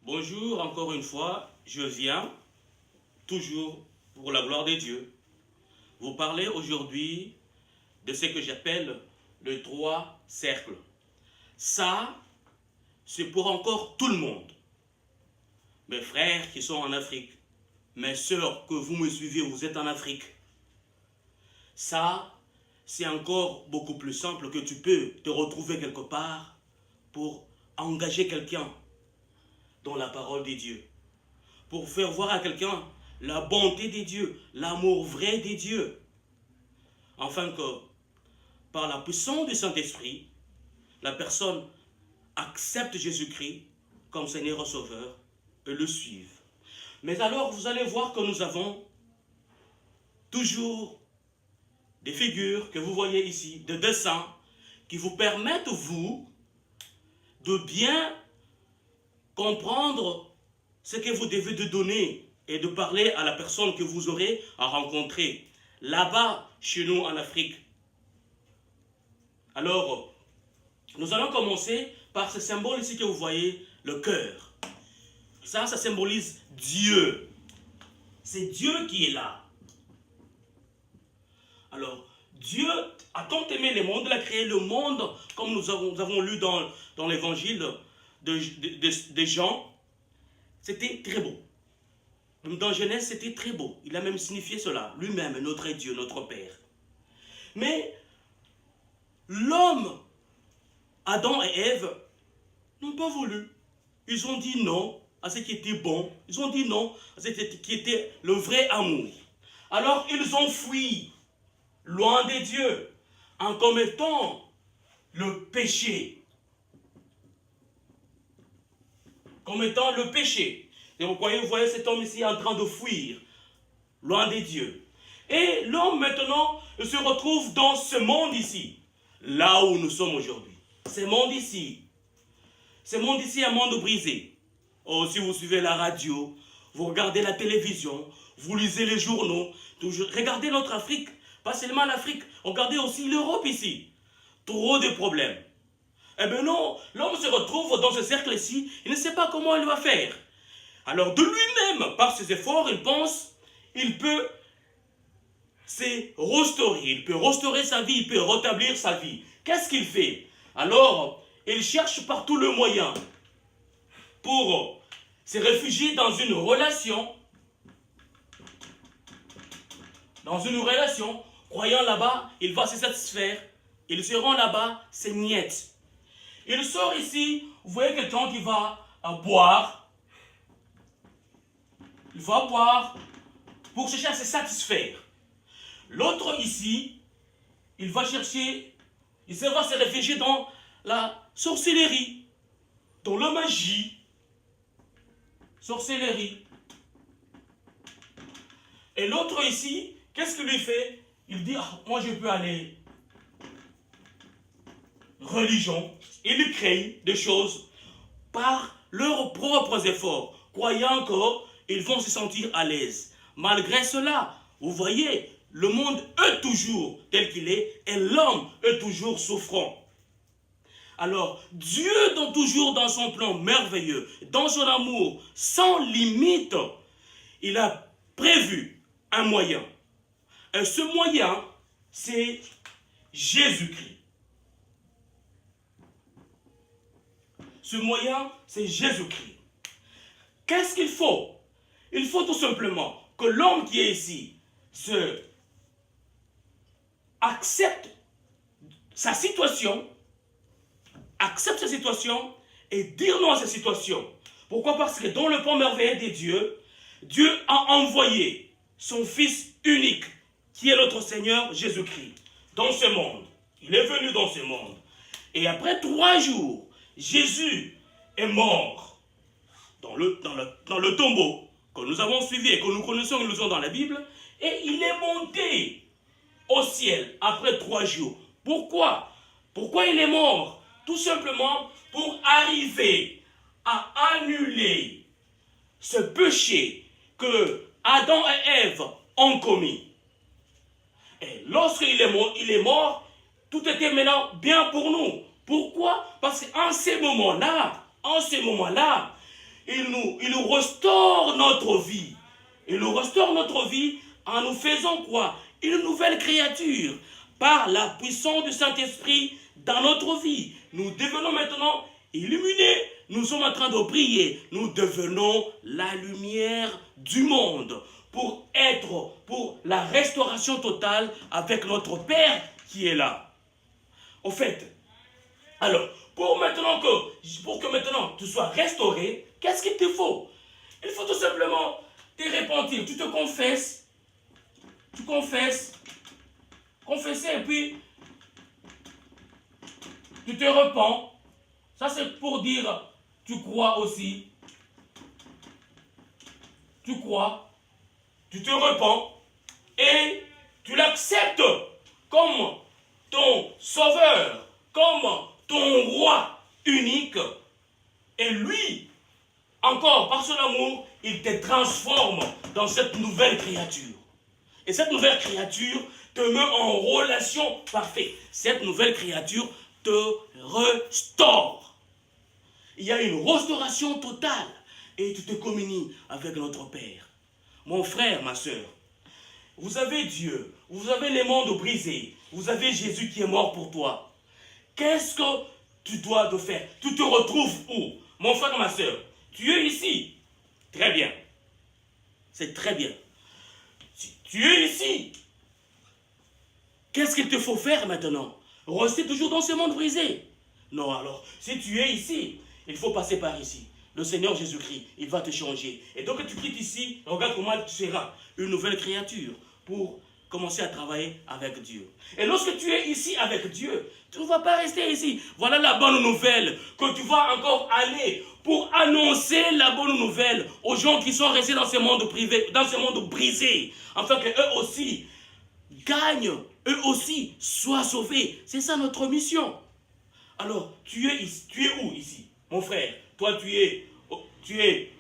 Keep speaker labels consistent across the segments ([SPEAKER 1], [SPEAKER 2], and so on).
[SPEAKER 1] Bonjour, encore une fois, je viens, toujours pour la gloire de Dieu, vous parler aujourd'hui de ce que j'appelle le trois cercles. Ça, c'est pour encore tout le monde. Mes frères qui sont en Afrique, mes sœurs que vous me suivez, vous êtes en Afrique. Ça, c'est encore beaucoup plus simple que tu peux te retrouver quelque part pour engager quelqu'un dans la parole de Dieu. Pour faire voir à quelqu'un la bonté de Dieu, l'amour vrai de Dieu. Afin que, par la puissance du Saint-Esprit, la personne accepte Jésus-Christ comme Seigneur et Sauveur et le suive. Mais alors, vous allez voir que nous avons toujours des figures que vous voyez ici, des dessins, qui vous permettent, vous, de bien comprendre ce que vous devez de donner et de parler à la personne que vous aurez à rencontrer là-bas, chez nous en Afrique. Alors, nous allons commencer par ce symbole ici que vous voyez, le cœur. Ça symbolise Dieu. C'est Dieu qui est là. Alors, Dieu a tant aimé le monde, il a créé le monde, comme nous avons lu dans l'évangile de Jean. C'était très beau. Même dans Genèse, c'était très beau. Il a même signifié cela. Lui-même, notre Dieu, notre Père. Mais l'homme, Adam et Ève, n'ont pas voulu. Ils ont dit non à ce qui était bon. Ils ont dit non à ce qui était le vrai amour. Alors, ils ont fui, loin de Dieu, en commettant le péché. Commettant le péché. Et vous voyez cet homme ici en train de fuir, loin de Dieu. Et l'homme maintenant se retrouve dans ce monde ici, là où nous sommes aujourd'hui. Ce monde ici est un monde brisé. Oh, si vous suivez la radio, vous regardez la télévision, vous lisez les journaux, regardez notre Afrique, pas seulement l'Afrique, regardez aussi l'Europe ici. Trop de problèmes. Eh bien non, l'homme se retrouve dans ce cercle-ci, il ne sait pas comment il va faire. Alors de lui-même, par ses efforts, il pense, il peut se restaurer, il peut restaurer sa vie, il peut rétablir sa vie. Qu'est-ce qu'il fait? Alors, il cherche par tous les moyens pour se réfugier dans une relation, croyant là-bas, il va se satisfaire, il se rend là-bas, c'est niette. Il sort ici, vous voyez quelqu'un qui va boire. Il va boire pour chercher à se satisfaire. L'autre ici, il va se réfugier dans la sorcellerie, dans la magie. Sorcellerie. Et l'autre ici, qu'est-ce qu'il lui fait? Il dit, moi je peux aller. Religion. Il crée des choses par leurs propres efforts, croyant qu'ils vont se sentir à l'aise. Malgré cela, vous voyez, le monde est toujours tel qu'il est et l'homme est toujours souffrant. Alors, Dieu, toujours dans son plan merveilleux, dans son amour sans limite, il a prévu un moyen. Et ce moyen, c'est Jésus-Christ. Ce moyen, c'est Jésus-Christ. Qu'est-ce qu'il faut? Il faut tout simplement que l'homme qui est ici accepte sa situation et dire non à sa situation. Pourquoi? Parce que dans le plan merveilleux de Dieu, Dieu a envoyé son Fils unique, qui est notre Seigneur Jésus-Christ, dans ce monde. Il est venu dans ce monde. Et après 3 jours, Jésus est mort dans le tombeau que nous avons suivi et que nous connaissons et nous lisons dans la Bible, et il est monté au ciel après 3 jours. Pourquoi? Pourquoi il est mort? Tout simplement pour arriver à annuler ce péché que Adam et Ève ont commis. Et lorsqu'il est mort, tout était maintenant bien pour nous. Pourquoi? Parce qu'en ces moments-là, il nous restaure notre vie. Il nous restaure notre vie en nous faisant quoi? Une nouvelle créature. Par la puissance du Saint-Esprit dans notre vie. Nous devenons maintenant illuminés. Nous sommes en train de prier. Nous devenons la lumière du monde pour la restauration totale avec notre Père qui est là. Au fait, alors, pour que maintenant tu sois restauré, qu'est-ce qu'il te faut? Il faut tout simplement te repentir. Tu te confesses. Tu confesses. Confesser et puis tu te repens. Ça c'est pour dire tu crois aussi. Tu crois. Tu te repens et tu l'acceptes comme ton sauveur, comme ton roi unique. Et lui, encore par son amour, il te transforme dans cette nouvelle créature. Et cette nouvelle créature te met en relation parfaite. Cette nouvelle créature te restaure. Il y a une restauration totale. Et tu te communies avec notre Père. Mon frère, ma soeur, vous avez Dieu, vous avez les mondes brisés, vous avez Jésus qui est mort pour toi. Qu'est-ce que tu dois te faire? Tu te retrouves où? Mon frère, ma soeur, tu es ici. Très bien. C'est très bien. Si tu es ici, qu'est-ce qu'il te faut faire maintenant? Rester toujours dans ce monde brisé? Non, alors, si tu es ici, il faut passer par ici. Le Seigneur Jésus-Christ, il va te changer. Et donc, tu quittes ici, regarde comment tu seras une nouvelle créature pour commencer à travailler avec Dieu. Et lorsque tu es ici avec Dieu, tu ne vas pas rester ici. Voilà la bonne nouvelle, que tu vas encore aller pour annoncer la bonne nouvelle aux gens qui sont restés dans ce monde privé, dans ce monde brisé, afin qu'eux aussi gagnent, eux aussi soient sauvés. C'est ça notre mission. Alors, tu es où ici, mon frère? Toi, tu es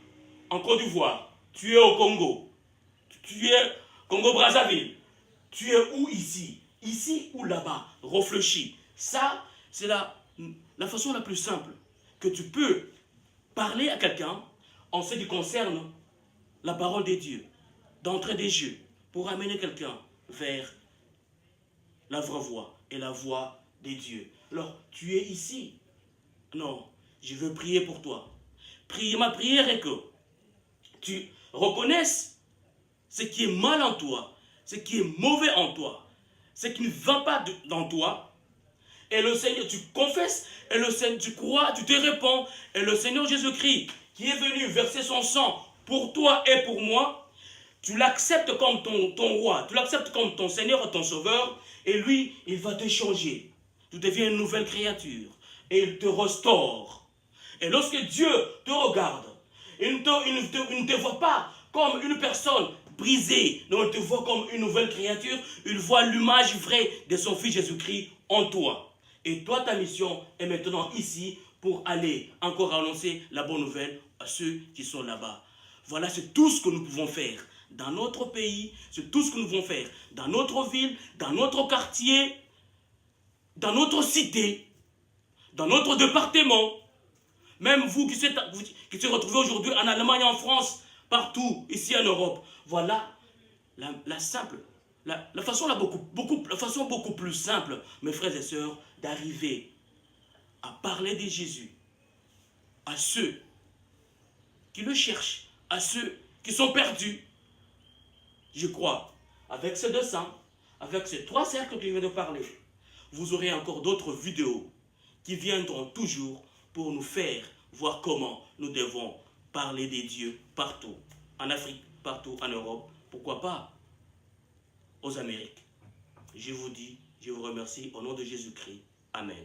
[SPEAKER 1] en Côte d'Ivoire, tu es au Congo, tu es Congo-Brazzaville. Tu es où ici? Ici ou là-bas? Réfléchis. Ça, c'est la façon la plus simple que tu peux parler à quelqu'un en ce qui concerne la parole de Dieu, d'entrer des jeux, pour amener quelqu'un vers la vraie voie et la voie des dieux. Alors, tu es ici. Non, je veux prier pour toi. Ma prière est que tu reconnaisses ce qui est mal en toi, ce qui est mauvais en toi, ce qui ne va pas dans toi. Et le Seigneur, tu confesses, et le Seigneur, tu crois, tu te réponds, et le Seigneur Jésus-Christ, qui est venu verser son sang pour toi et pour moi, tu l'acceptes comme ton roi, tu l'acceptes comme ton Seigneur et ton Sauveur, et lui, il va te changer. Tu deviens une nouvelle créature, et il te restaure. Et lorsque Dieu te regarde, il ne te voit pas comme une personne brisée, non, il te voit comme une nouvelle créature, il voit l'image vraie de son Fils Jésus-Christ en toi. Et toi, ta mission est maintenant ici pour aller encore annoncer la bonne nouvelle à ceux qui sont là-bas. Voilà, c'est tout ce que nous pouvons faire dans notre pays, c'est tout ce que nous pouvons faire dans notre ville, dans notre quartier, dans notre cité, dans notre département. Même vous qui se retrouvez aujourd'hui en Allemagne, en France, partout, ici en Europe. Voilà la façon beaucoup plus simple, mes frères et sœurs, d'arriver à parler de Jésus à ceux qui le cherchent, à ceux qui sont perdus. Je crois, avec ces 200, avec ces 3 cercles que je viens de parler, vous aurez encore d'autres vidéos qui viendront toujours pour nous faire voir comment nous devons parler des dieux partout, en Afrique, partout en Europe, pourquoi pas aux Amériques. Je vous dis, je vous remercie au nom de Jésus-Christ. Amen.